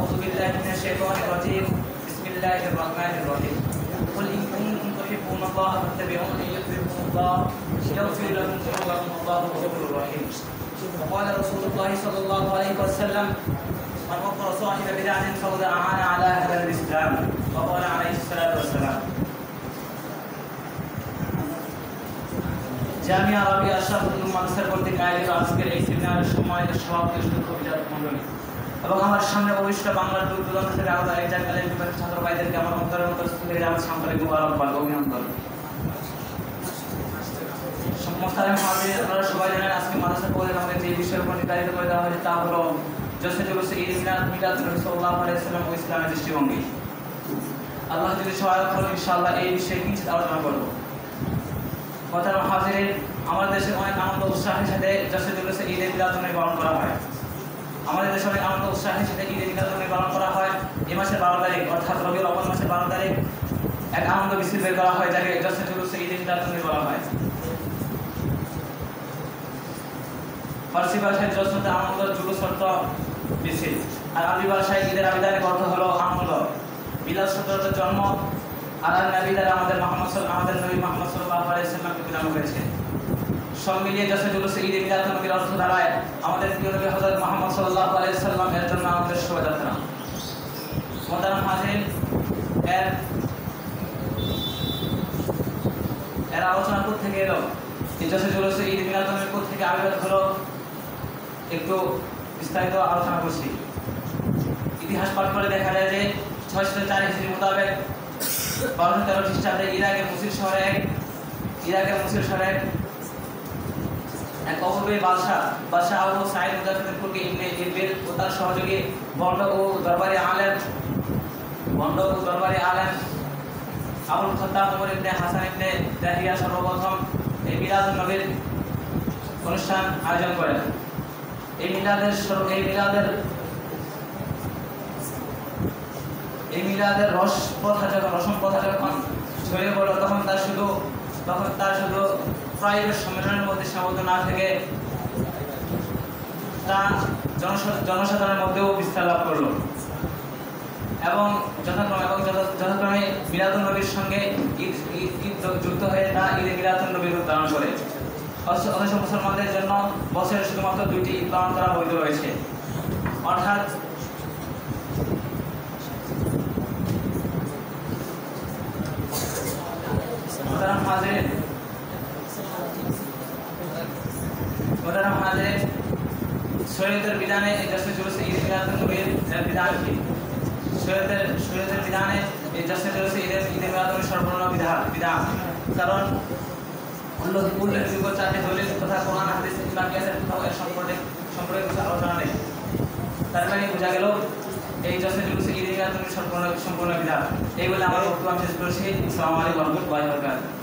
أعوذ بالله من الشيطان الرجيم بسم الله الرحمن الرحيم قل إن كنتم تحبون الله فاتبعوني يحببكم الله يغفر لكم ذنوبكم والله غفور رحيم. وقال رسول الله صلى الله عليه وسلم من وقر صاحب بدعة فقد أعان على هدم الإسلام وقال عليه الصلاة والسلام. জামিয়া রাবিয়া আশরাফুল মাদ্রাসার কর্তৃক আয়োজিত আজকের এই সেমিনারের সম্মানিত সভাপতি অভিজাত মণ্ডলী এবং আমার সামনে অবশ্য বাংলার দূর দূরান্ত থেকে আগত এক জায়গায় ছাত্র ভাইদেরকে আমার অন্তরের মতো থেকে আমার সাংবাদিক মুবারকবাদ অভিনন্দন। মোস্তারিম হাজির, আপনারা সবাই জানেন আজকে মাদ্রাসা পড়ে আমাদের যে বিষয়ের উপর নির্ধারিত করে দেওয়া হয়েছে তা হলো জশ্নে জুলুসে ঈদ মিলাদ নবী সাল্লাল্লাহু আলাইহি ওয়াসাল্লাম ও ইসলামের দৃষ্টিভঙ্গি। আল্লাহ যদি সহায়ক করেন ইনশাআল্লাহ এই বিষয়ে কিছু আলোচনা করব। মোহতারাম হাজিরিন, আমাদের দেশে অনেক আনন্দ উৎসাহের সাথে জশ্নে জুলুসে ঈদ মিলাদ নবী পালন করা হয়। আমাদের দেশে অনেক আনন্দ উৎসাহের সাথে ঈদ মিলাদ নবী পালন করা হয়। এই মাসের 12 তারিখ অর্থাৎ রবিউল আউয়াল মাসের 12 তারিখ এক আনন্দ মিছিল বের করা হয় যাকে জশ্নে জুলুসে ঈদ মিলাদ নবী বলা হয়। ফার্সি ভাষায় জশ্নে আনন্দ, জুলুস অর্থ মিছিল, আর আরবি ভাষায় ঈদের আবিধানিক অর্থ হলো আনন্দ। মিলাদ শব্দের জন্ম আর নবী দ্বারা আমাদের নবী মুহাম্মদ সাল্লাল্লাহু আলাইহি ওয়াসাল্লামকে বিধানো হয়েছে। সব মিলিয়ে জশ্নে জুলুসে ঈদ মিলাদ নবীর অর্থ দাঁড়ায় আমাদের প্রিয় নবী হযরত মুহাম্মদ সাল্লাল্লাহু আলাইহি ওয়াসাল্লাম এর জন্য আমাদের শোভাযাত্রা। মোহতারাম হাজিরিন, এর আলোচনা কোথা থেকে এলো, এই জশ্নে জুলুসে ঈদ মিলাদ নবীর কোথা থেকে আবির্ভাব হলো, একটু বিস্তারিত আলোচনা করছি। ইতিহাস পাঠ করে দেখা যায় যে 604 হিজরি মোতাবেক 1213 খ্রিস্টাব্দে ইরাকের মুসির শহরে এক অপূর্ব বাদশাহ আবু সাঈদ মুজাফফরকে ইবনে ইরবিল ও তার সহযোগী বন্ড ও দরবারি আলেম আবুল খত্তাব ওমর ইবনে হাসান ইবনে দাহিয়া সর্বপ্রথম এই মিলাদুন নবীর অনুষ্ঠান আয়োজন করেন। এই মিলাদের রসম প্রথা যখন ছড়িয়ে পড়ল তখন তার শুধু প্রাইভেট সম্মেলনের মধ্যে সীমাবদ্ধ না থেকে তা জনসাধারণের মধ্যেও বিস্তার লাভ করল এবং যথাক্রমে মিলাদুন নবীর সঙ্গে ঈদ যুক্ত হয়ে তা ঈদে মিলাদুন নবীর রূপ ধারণ করে। অথচ মুসলমানদের জন্য বছরে শুধুমাত্র 2টি ঈদ পালন করা বৈধ রয়েছে, অর্থাৎ শরীয়তের বিধানে এই জশ্নে জুলুসে ঈদ মিলাদুন নবীর বিধান কি? শরীয়তের বিধানে এই জশ্নে জুলুসে ঈদ মিলাদুন নবীর সম্পূর্ণ বিধান, কারণ উল্লেখযোগ্য 4টি দলিল তথা কোরআন, হাদিস কিংবা কিয়াসের কোথাও এর সম্পর্কে কিছু আলোচনা নেই। তার মানে বোঝা গেল এই জশ্নে জুলুসে ঈদ মিলাদুন নবীর সম্পূর্ণ বিধান। এই বলে আমার বক্তব্য শেষ করছি। আসসালামু আলাইকুম ওয়া রাহমাতুল্লাহি ওয়া বারাকাতুহু।